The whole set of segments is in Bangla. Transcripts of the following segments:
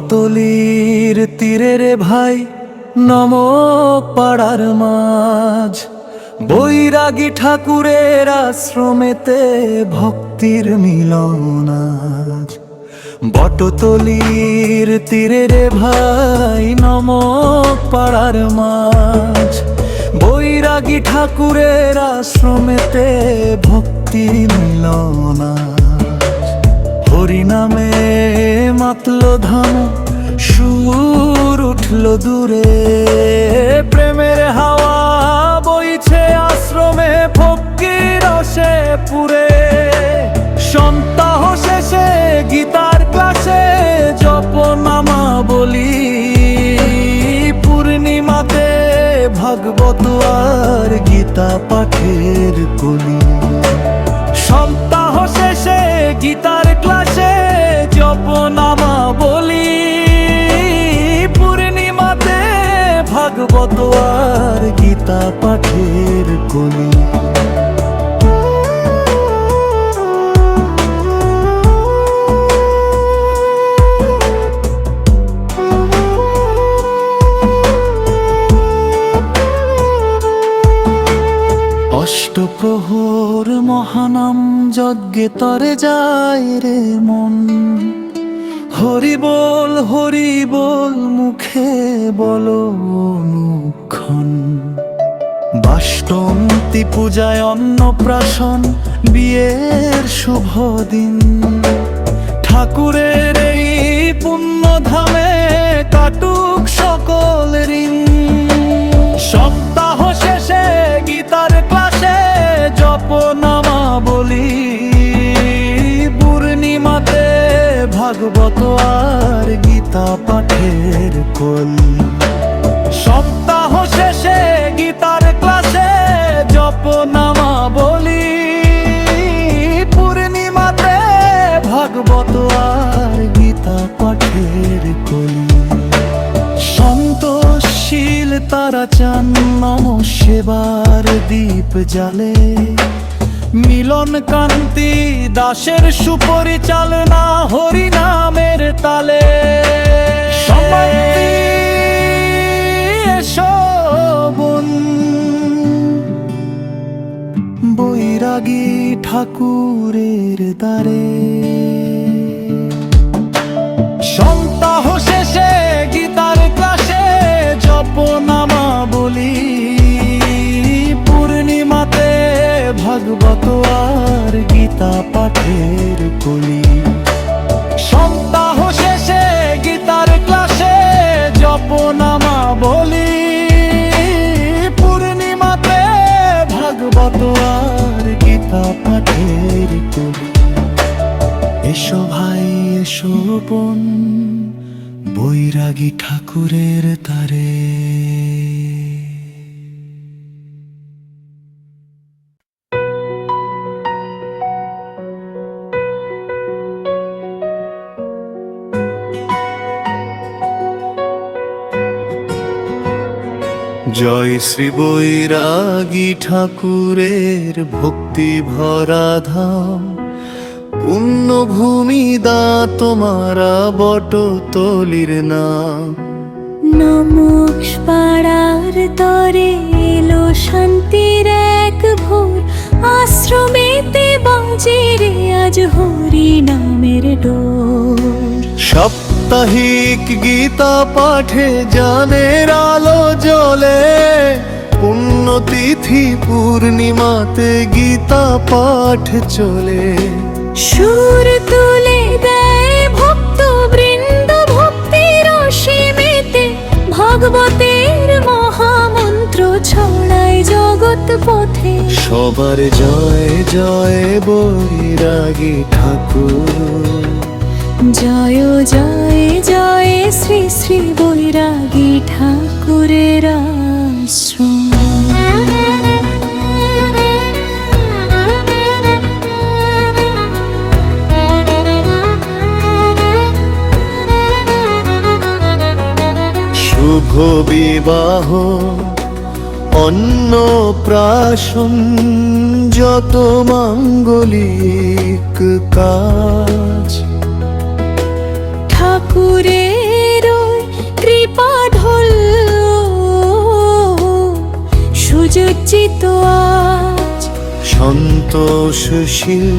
বটতলির তীরে রে ভাই নমক পাড়ার মাঝ, বৈরাগী ঠাকুরের আশ্রমেতে ভক্তির মিলন আজ। বটতলির তীরে রে ভাই নমক পাড়ার মাঝ, বৈরাগী ঠাকুরের আশ্রমেতে ভক্তির মিলন আজ। হরিনামে মাতল ধাম, সুর উঠল দূরে, প্রেমের হাওয়া বইছে আশ্রমে ফকির রসে পুরে। সন্তাহ শেষে গীতার ক্লাসে জপনামা বলি, পূর্ণিমাতে ভাগবত আর গীতা পাঠের কলি। সন্তাহ শেষে গীতার ক্লাসে জপনামা বলি, পূর্ণিমাতে ভাগবত আর গীতা পাঠের কলি। অষ্টপ্রহর মহানাম যজ্ঞে তরে যায় রে মন, হরি বল মুখে বলো অনুক্ষণ। বাষ্টন্তী পূজায় অন্নপ্রাশন বিয়ের শুভ দিন, ঠাকুরের এই পুণ্যধামে কাটুক সকল ঋণ। সপ্তাহ শেষে গীতার ক্লাসে জপনামা বলি, পূর্ণিমাতে ভাগবত আর গীতা পাঠের কলি। সপ্তাহ শেষে গীতার ক্লাসে জপনামা বলি, পূর্ণিমাতে ভাগবত আর গীতা পাঠের কলি। সন্তোষশীল তারা চান নম সেবার দীপ জালে, মিলন কান্তি দাসের সুপরিচালনা হরি নামের তালে। শোভন বৈরাগী ঠাকুরের দ্বারে, সন্তাহ শেষে গীতার ক্লাসে জপনামা বলি, পূর্ণিমাতে ভাগবত আর গীতা পাঠের কলি। সন্তাহ শেষে গীতার ক্লাসে জপনামা বলি, পূর্ণিমাতে ভাগবত আর গীতা পাঠের কলি। এসো ভাই এসো বোন বৈরাগী ঠাকুরের তারে। জয় শ্রী বৈরাগী ঠাকুরের ভক্তি ভরা ধাম, পুণ্যভূমি দা তোমারা বটতলির নাম। নমক পাড়ার তরে এলো শান্তির এক ভোর, আশ্রমেতে বাজে রে আজ হরি নামের ডোর। সাপ্তাহিক গীতা পাঠে জানের আলো জ্বলে, পুণ্যতিথি পূর্ণিমাতে গীতা পাঠ চলে। সুর তুলে দেয় ভক্ত বৃন্দ ভক্তি রসে মেতে, ভাগবতের মহামন্ত্র ছড়ায় জগৎ পথে। সবার জয় জয় বৈরাগী ঠাকুর, জয় জয় জয় শ্রী শ্রী বৈরাগী ঠাকুরের আশ্রম। শুভ বিবাহ অন্নপ্রাশন যত মাঙ্গলিক কাজ, ঠাকুরের সুশীল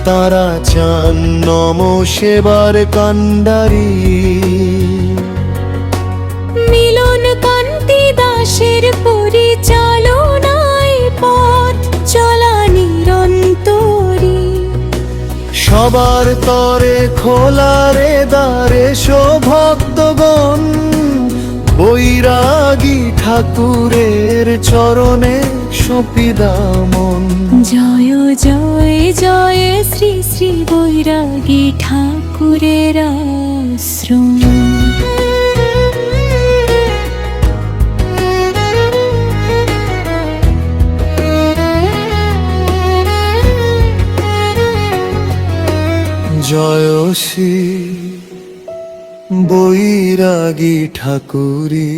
তারা চান নম সেবার কান্ডারি। মিলন কান্তি দাসের পরিচালনায় পথ চলা নিরন্তরী। সবার তরে খোলারে দ্বারে ভক্তগণ, বৈরাগী ঠাকুরের চরণে সপিদামন। জয় জয় জয় শ্রী শ্রী বৈরাগী ঠাকুরের আশ্রম। জয় শ্রী বৈরাগী ঠাকুরী।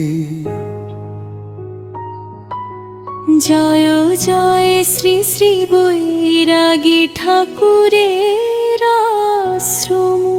জয় জয় শ্রী শ্রী বৈরাগী ঠাকুরের আশ্রম।